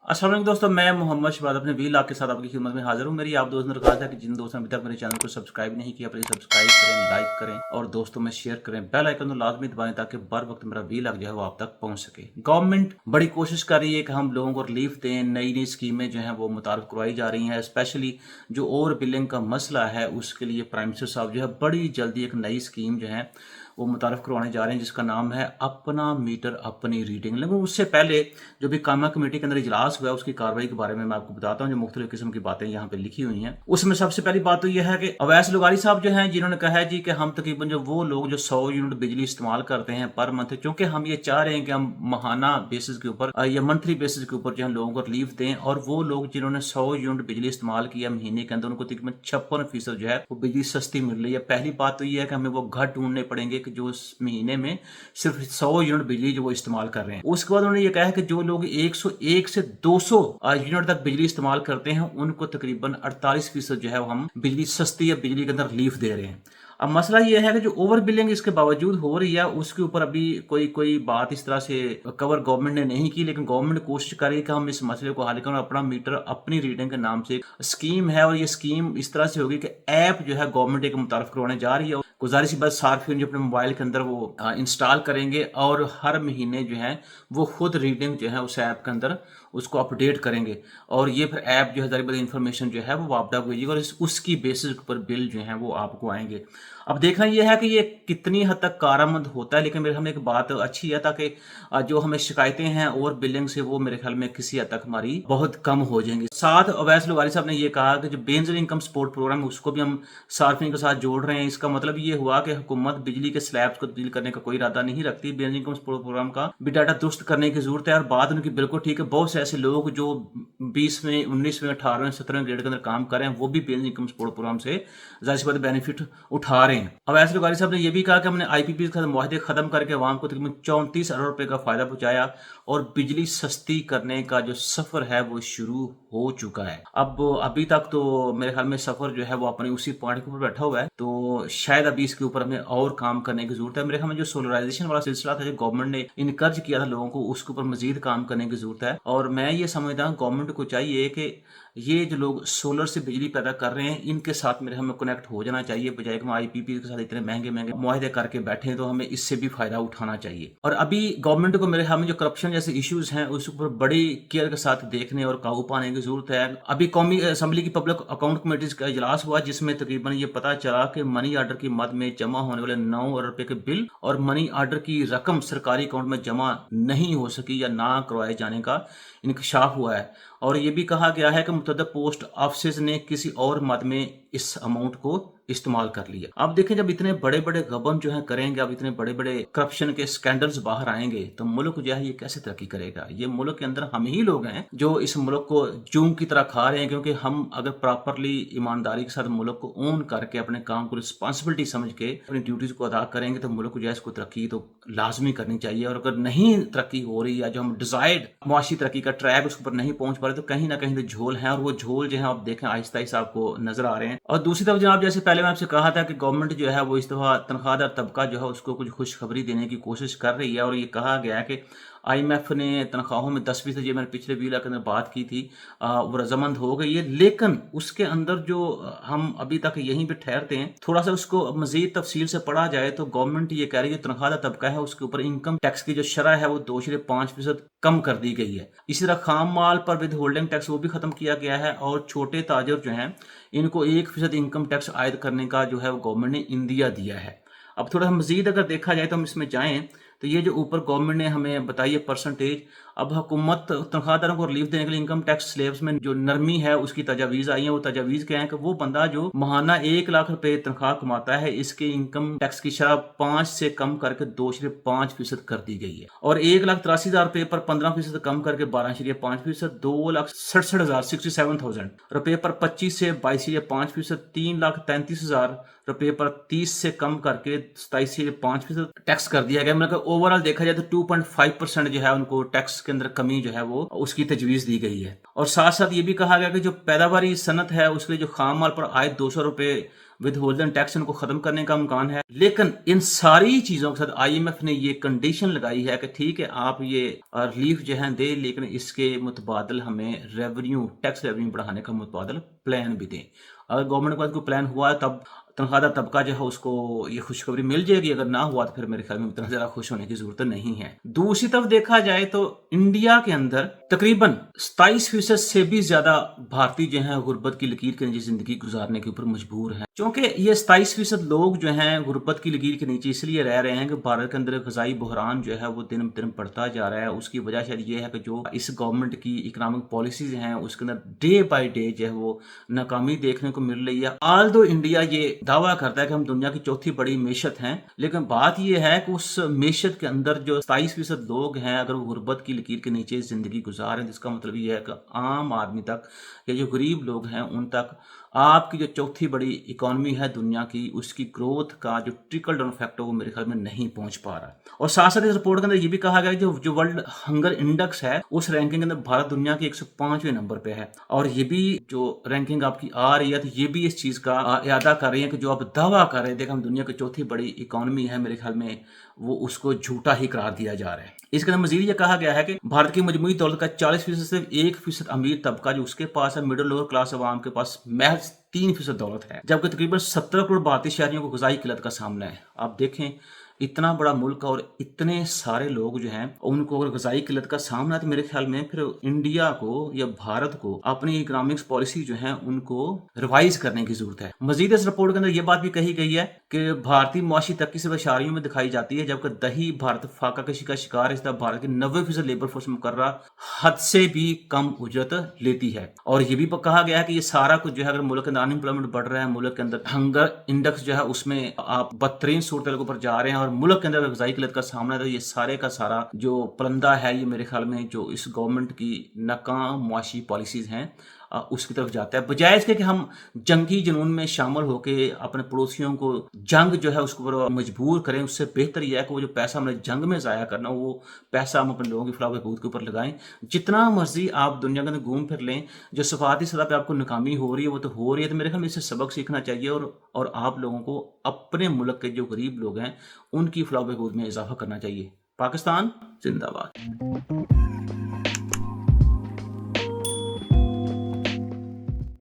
अस्सलाम वालेकुम दोस्तों, मैं मोहम्मद शबाद अपने वी लाख के साथ आपकी खिदमत में हाजिर हूँ। मेरी आप दोस्तों ने कहा था कि जिन दोस्तों ने अभी तक मेरे चैनल को सब्सक्राइब नहीं किया, प्लीज सब्सक्राइब करें, लाइक करें और दोस्तों में शेयर करें। बेल आइकन तो लाजमी दबाएं ताकि बर वक्त मेरा वी लाख जो है वो आप तक पहुंच सके। गवर्नमेंट बड़ी कोशिश कर रही है कि हम लोगों को रिलीफ दें, नई नई स्कीमें जो हैं वो मुतारफ करवाई जा रही हैं। स्पेशली जो ओवर बिलिंग का मसला है उसके लिए प्राइम मिनिस्टर साहब जो है बड़ी जल्दी एक नई स्कीम जो है वो मुतारफ करवाने जा रहे हैं, जिसका नाम है अपना मीटर अपनी रीडिंग। लेकिन उससे पहले जो भी कामा कमेटी के अंदर इजलास हुआ है उसकी कार्रवाई के बारे में मैं आपको बताता हूँ, जो मुख्तलिफ किस्म की बातें यहाँ पे लिखी हुई हैं। उसमें सबसे पहली बात तो यह है कि अवैस लुगारी साहब जो हैं जिन्होंने कहा है जी कि हम तकरीबन जो वो लोग जो 100 यूनिट बिजली इस्तेमाल करते हैं पर मंथ, क्योंकि हम ये चाह रहे हैं कि हम माहाना बेसिस के ऊपर या मंथली बेसिस के ऊपर जो है लोगों को रिलीफ दें, और वो लोग जिन्होंने 100 यूनिट बिजली इस्तेमाल किया महीने के अंदर उनको तकरीबन 56% जो है वो बिजली सस्ती मिल रही है। पहली बात तो ये है कि हमें वो घर ढूंढने पड़ेंगे कि जो इस महीने में सिर्फ 100 यूनिट बिजली जो वो इस्तेमाल कर रहे हैं। उसके बाद उन्होंने ये कहा है कि जो लोग 101 से 200 यूनिट तक बिजली इस्तेमाल करते हैं उनको तकरीबन 48% जो है वो हम बिजली सस्ती या बिजली के अंदर रिलीफ दे रहे हैं। अब मसला ये है कि जो ओवर बिलिंग इसके बावजूद हो रही है उसके ऊपर अभी कोई बात इस तरह से कवर गवर्नमेंट ने नहीं की, लेकिन गवर्नमेंट कोशिश कर रही है कि हम इस मसले को हल करें। अपना मीटर अपनी रीडिंग के नाम से एक स्कीम है, और ये स्कीम इस तरह से होगी कि ऐप जो है गवर्नमेंट एक मुतारफ करवाने जा रही है। गुजारिश बस सार्फिन जो अपने मोबाइल के अंदर वो इंस्टॉल करेंगे और हर महीने जो है वो खुद रीडिंग जो है उस ऐप के अंदर उसको अपडेट करेंगे, और ये फिर ऐप जो है सारी बड़ी इन्फॉर्मेशन जो है वो आपको भेजेगी और उसकी बेसिस पर बिल जो है वो आपको आएंगे। अब देखना यह है कि ये कितनी हद तक कारआमद होता है, लेकिन मेरे हमें एक बात अच्छी है ताकि जो हमें शिकायतें हैं ओवर बिलिंग से वो मेरे ख्याल में किसी हद तक हमारी बहुत कम हो जाएंगी। साथ अवैस लुगारी साहब ने ये कहा कि जो बेनजीर इनकम सपोर्ट प्रोग्राम है उसको भी हम सार्फिन के साथ जोड़ रहे हैं। इसका मतलब ये हुआ कि हुकूमत बिजली के स्लैब्स को तब्दील करने का कोई इरादा नहीं रखती। बेनजीर इनकम सपोर्ट प्रोग्राम का भी डाटा दुरुस्त करने की जरूरत है, और बात उनकी बिल्कुल ठीक है। बहुत से ऐसे लोग जो 20वें 19वें 18वें 17वें ग्रेड के अंदर काम कर रहे हैं वो भी बेनजीर इनकम सपोर्ट प्रोग्राम से जाहिर सी बात बेनिफिट उठा रहे हैं। अवैस लुगारी साहब ने यह भी कहा कि हमने आईपीपी के मुआहदे खत्म करके अवाम को तकरीबन 34 अरब रुपए का फायदा पहुंचाया और बिजली सस्ती करने का जो सफर है वो शुरू हो चुका है। अब अभी तक तो मेरे ख्याल में सफर जो है वो अपने उसी पॉइंट के ऊपर बैठा हुआ है, तो शायद अभी इसके ऊपर हमें और काम करने की जरूरत है। मेरे ख्याल में जो सोलराइजेशन वाला सिलसिला था जो गवर्नमेंट ने इनकरेज किया था लोगों को, उसके ऊपर मजीद काम करने की जरूरत है। और मैं ये समझता हूँ गवर्नमेंट को चाहिए कि ये जो लोग सोलर से बिजली पैदा कर रहे हैं इनके साथ मेरे हमें कनेक्ट हो जाना चाहिए, बजाय कि हम आईपीपी के साथ इतने महंगे महंगे मुआहदे करके बैठे हैं। तो हमें इससे भी फायदा उठाना चाहिए। और अभी गवर्नमेंट को मेरे ख्याल में जो करप्शन जैसे इश्यूज हैं उस पर बड़ी केयर के साथ देखने और काबू पाने की जरूरत है। अभी कौमी असम्बली की पब्लिक अकाउंट कमेटी का इजलास हुआ जिसमें तकरीबन ये पता चला कि मनी ऑर्डर की मद में जमा होने वाले 9 अरब रुपए के बिल और मनी ऑर्डर की रकम सरकारी अकाउंट में जमा नहीं हो सकी या ना करवाए जाने का इंकशाफ हुआ है। और ये भी कहा गया है कि मुतअद्दिद पोस्ट ऑफिस ने किसी और मद में इस अमाउंट को इस्तेमाल कर लिया। अब देखें, जब इतने बड़े बड़े गबन जो है करेंगे, अब इतने बड़े बड़े करप्शन के स्कैंडल्स बाहर आएंगे तो मुल्क जो है ये कैसे तरक्की करेगा। ये मुल्क के अंदर हम ही लोग हैं जो इस मुल्क को जूम की तरह खा रहे हैं, क्योंकि हम अगर प्रॉपरली ईमानदारी के साथ मुल्क को ओन करके अपने काम को रिस्पॉन्सिबिलिटी समझ के अपनी ड्यूटीज को अदा करेंगे तो मुल्क को जो है इसको तरक्की तो लाजमी करनी चाहिए। और अगर नहीं तरक्की हो रही है, जो हम डिजायर्ड मुआशी तरक्की का ट्रैक उस पर नहीं पहुंच पा रहे, तो कहीं ना कहीं तो झोल है, और वो झोल जो है आप देखें आहिस्ता आहिस्ता आपको नजर आ रहे हैं। और दूसरी तरफ जनाब, जैसे पहले मैं आपसे कहा था कि गवर्नमेंट जो है वो इस दफा तनख्वाहदार तबका जो है उसको कुछ खुशखबरी देने की कोशिश कर रही है, और ये कहा गया है कि IMF ने तनख्वाहों में 10%, ये मैंने पिछले वीडियो के अंदर बात की थी, वो रजामंद हो गई है। लेकिन उसके अंदर जो हम अभी तक यहीं पे ठहरते हैं, थोड़ा सा उसको मजीद तफसील से पढ़ा जाए तो गवर्नमेंट ये कह रही है तनख्वाहदार तबका है उसके ऊपर इनकम टैक्स की जो शरह है वो 2.5% कम कर दी गई है। इसी तरह खाम माल पर विद होल्डिंग टैक्स वो भी खत्म किया गया है, और छोटे ताजर जो हैं इनको 1% इनकम टैक्स आयद करने का जो है वो गवर्नमेंट ने इंदिया दिया है। अब थोड़ा मजीद अगर देखा जाए तो हम इसमें जाएं तो ये जो ऊपर गवर्नमेंट ने हमें बताई है परसेंटेज, अब हुकूमत तनख्वाहदारों को रिलीफ देने के लिए इनकम टैक्स स्लैब्स में जो नरमी है उसकी तजावीज़ आई है। वो तजावीज़ क्या है कि वो बंदा जो माहाना 1 लाख रुपए तनख्वाह कमाता है इसके इनकम टैक्स की शरह 5 से कम करके 2.5% कर दी गई है, और 1,83,000 रुपए पर 15% कम करके 12.5%, 2,67,000 रुपए पर 25 से 22.5%, 3,33,000 रुपए पर 30 से कम करके 27.5% टैक्स कर दिया गया। मतलब ओवरऑल देखा जाए तो 2.5% जो है उनको टैक्स के अंदर कमी जो है वो उसकी तजवीज दी गई है। और साथ साथ ये भी कहा गया कि जो पैदावारी सनत है उसके लिए जो खाम माल पर आयद 200 रुपए ود ہولڈن ٹیکس ان کو ختم کرنے کا امکان ہے. لیکن ان ساری چیزوں کے ساتھ آئی ایم ایف نے یہ کنڈیشن لگائی ہے کہ ٹھیک ہے آپ یہ ریلیف جو ہے دے، لیکن اس کے متبادل ہمیں ریونیو، ٹیکس ریونیو بڑھانے کا متبادل پلان بھی دیں. اگر گورنمنٹ کے پاس کوئی پلان ہوا تب تنخواہ دار طبقہ جو ہے اس کو یہ خوشخبری مل جائے گی، اگر نہ ہوا تو پھر میرے خیال میں اتنا زیادہ خوش ہونے کی ضرورت نہیں ہے. دوسری طرف دیکھا جائے تو انڈیا کے اندر تقریباً 27% سے بھی زیادہ بھارتی جو ہیں غربت کی لکیر کے نیچے زندگی گزارنے کے اوپر مجبور ہیں. چونکہ یہ 27% لوگ جو ہیں غربت کی لکیر کے نیچے اس لیے رہ رہے ہیں کہ بھارت کے اندر غذائی بحران جو ہے وہ دن بدن بڑھتا جا رہا ہے. اس کی وجہ شاید یہ ہے کہ جو اس گورنمنٹ کی اکنامک پالیسیز ہیں اس کے اندر ڈے بائی ڈے جو ہے وہ ناکامی دیکھنے کو مل رہی ہے. آل دو انڈیا یہ دعویٰ کرتا ہے کہ ہم دنیا کی چوتھی بڑی معیشت ہیں، لیکن بات یہ ہے کہ اس معیشت کے اندر جو 27% لوگ ہیں اگر وہ غربت کی لکیر کے نیچے زندگی گزار ہیں، جس کا مطلب یہ ہے کہ عام آدمی تک یا جو غریب لوگ ہیں ان تک آپ کی جو چوتھی بڑی اکانومی ہے دنیا کی، اس کی گروتھ کا جو ٹرکل ڈاؤن افیکٹ ہے وہ میرے خیال میں نہیں پہنچ پا رہا. اور ساتھ ساتھ اس رپورٹ کے اندر یہ بھی کہا گیا کہ جو ورلڈ ہنگر انڈیکس ہے اس رینکنگ کے اندر بھارت دنیا کے 105ویں نمبر پہ ہے. اور یہ بھی جو رینکنگ آپ کی آ رہی ہے تو یہ بھی اس چیز کا اعادہ کر رہی ہے کہ جو آپ دعویٰ کر رہے ہیں دیکھ ہم دنیا کی چوتھی بڑی اکانومی ہے، میرے خیال میں وہ اس کو جھوٹا ہی قرار دیا جا رہا ہے. اس کے اندر مزید یہ کہا گیا ہے کہ بھارت کی مجموعی دولت کا 40% صرف 1% امیر طبقہ جو اس کے پاس ہے، مڈل لوور کلاس عوام کے پاس محض 3% دولت ہے، جبکہ تقریباً 17 کروڑ بھارتی شہریوں کو غذائی قلت کا سامنا ہے. آپ دیکھیں اتنا بڑا ملک اور اتنے سارے لوگ جو ہیں ان کو اگر غذائی قلت کا سامنا ہے تو میرے خیال میں پھر انڈیا کو یا بھارت کو اپنی اکنامکس پالیسی جو ہیں ان کو ریوائز کرنے کی ضرورت ہے. مزید اس رپورٹ کے اندر یہ بات بھی کہی گئی ہے کہ بھارتی معاشی ترقی صرف اشاریوں میں دکھائی جاتی ہے، جبکہ دیہی بھارت فاقہ کشی کا شکار ہے. بھارت کی 90% لیبر فورس مقررہ حد سے بھی کم اجرت لیتی ہے. اور یہ بھی کہا گیا ہے کہ یہ سارا کچھ جو ہے اگر ملک کے اندر ان امپلائمنٹ بڑھ رہا ہے، ملک کے اندر ہنگر انڈیکس جو ہے اس میں آپ بدترین صورتحال کے اوپر جا رہے ہیں اور ملک کے اندر غذائی قلت کا سامنا ہے، تو یہ سارے کا سارا جو پلندہ ہے یہ میرے خیال میں جو اس گورنمنٹ کی ناکام معاشی پالیسیز ہیں اس کی طرف جاتا ہے. بجائے اس کے کہ ہم جنگی جنون میں شامل ہو کے اپنے پڑوسیوں کو جنگ جو ہے اس کو مجبور کریں، اس سے بہتر یہ ہے کہ وہ جو پیسہ ہم نے جنگ میں ضائع کرنا وہ پیسہ ہم اپنے لوگوں کی فلاح و بہبود کے اوپر لگائیں. جتنا مرضی آپ دنیا کے اندر گھوم پھر لیں، جو صفاتی سطح پہ آپ کو ناکامی ہو رہی ہے وہ تو ہو رہی ہے، تو میرے خیال میں اس سے سبق سیکھنا چاہیے اور آپ لوگوں کو اپنے ملک کے جو غریب لوگ ہیں ان کی فلاح و بہبود میں اضافہ کرنا چاہیے. پاکستان زندہ باد.